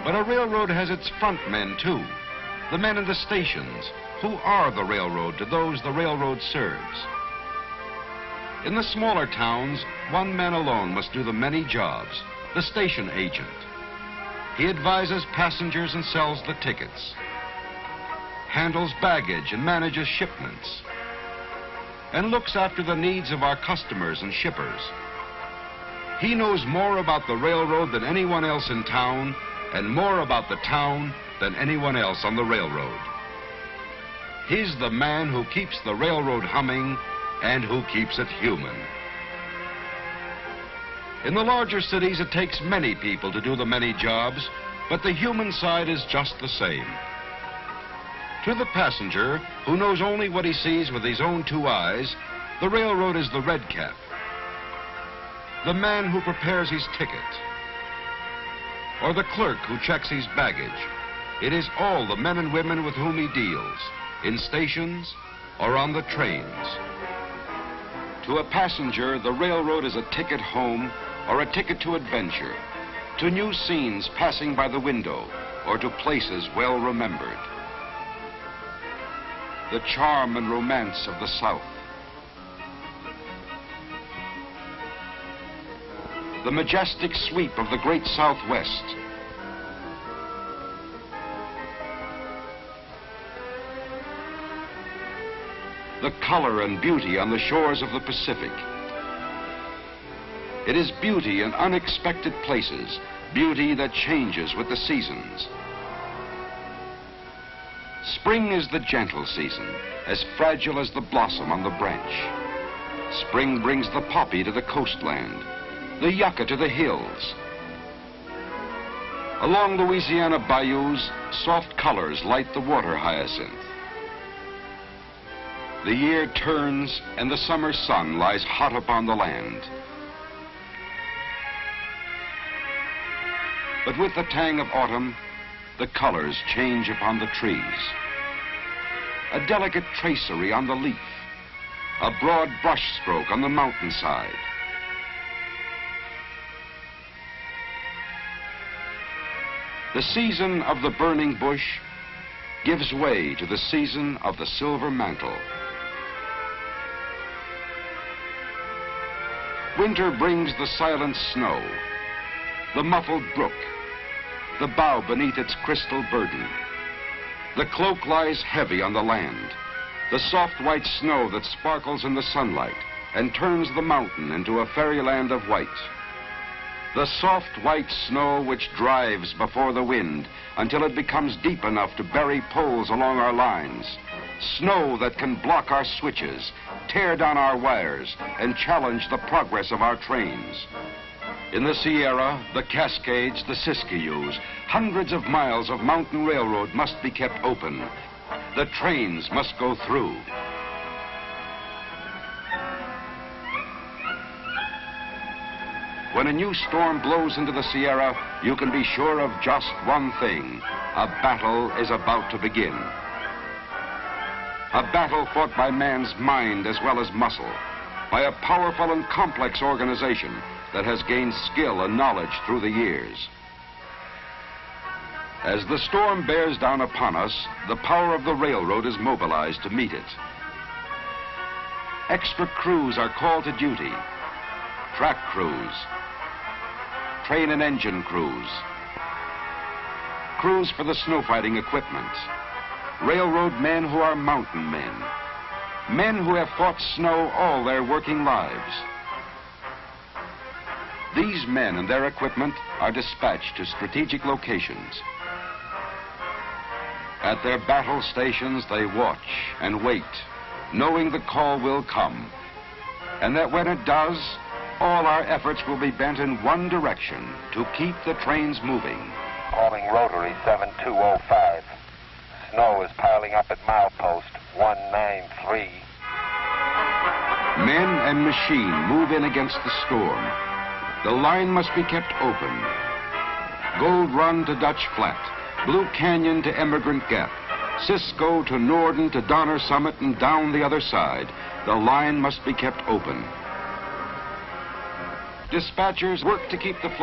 But a railroad has its front men, too. The men in the stations, who are the railroad to those the railroad serves. In the smaller towns, one man alone must do the many jobs, the station agent. He advises passengers and sells the tickets, handles baggage and manages shipments, and looks after the needs of our customers and shippers. He knows more about the railroad than anyone else in town, and more about the town than anyone else on the railroad. He's the man who keeps the railroad humming and who keeps it human. In the larger cities, it takes many people to do the many jobs, but the human side is just the same. To the passenger, who knows only what he sees with his own two eyes, the railroad is the red cap, the man who prepares his ticket, or the clerk who checks his baggage. It is all the men and women with whom he deals, in stations or on the trains. To a passenger, the railroad is a ticket home or a ticket to adventure, to new scenes passing by the window or to places well remembered. The charm and romance of the South, the majestic sweep of the great Southwest, the color and beauty on the shores of the Pacific. It is beauty in unexpected places, beauty that changes with the seasons. Spring is the gentle season, as fragile as the blossom on the branch. Spring brings the poppy to the coastland, the yucca to the hills. Along Louisiana bayous, soft colors light the water hyacinth. The year turns and the summer sun lies hot upon the land. But with the tang of autumn, the colors change upon the trees. A delicate tracery on the leaf, a broad brush stroke on the mountainside. The season of the burning bush gives way to the season of the silver mantle. Winter brings the silent snow, the muffled brook, the bough beneath its crystal burden. The cloak lies heavy on the land, the soft white snow that sparkles in the sunlight and turns the mountain into a fairyland of white. The soft white snow which drives before the wind until it becomes deep enough to bury poles along our lines. Snow that can block our switches, tear down our wires, and challenge the progress of our trains. In the Sierra, the Cascades, the Siskiyous, hundreds of miles of mountain railroad must be kept open. The trains must go through. When a new storm blows into the Sierra, you can be sure of just one thing. A battle is about to begin. A battle fought by man's mind as well as muscle, by a powerful and complex organization that has gained skill and knowledge through the years. As the storm bears down upon us, the power of the railroad is mobilized to meet it. Extra crews are called to duty. Track crews, train and engine crews, crews for the snow fighting equipment, railroad men who are mountain men, men who have fought snow all their working lives. These men and their equipment are dispatched to strategic locations. At their battle stations, they watch and wait, knowing the call will come, and that when it does, all our efforts will be bent in one direction, to keep the trains moving. Calling Rotary 7205. Snow is piling up at milepost 193. Men and machine move in against the storm. The line must be kept open. Gold Run to Dutch Flat, Blue Canyon to Emigrant Gap, Cisco to Norden to Donner Summit and down the other side. The line must be kept open. Dispatchers work to keep the flow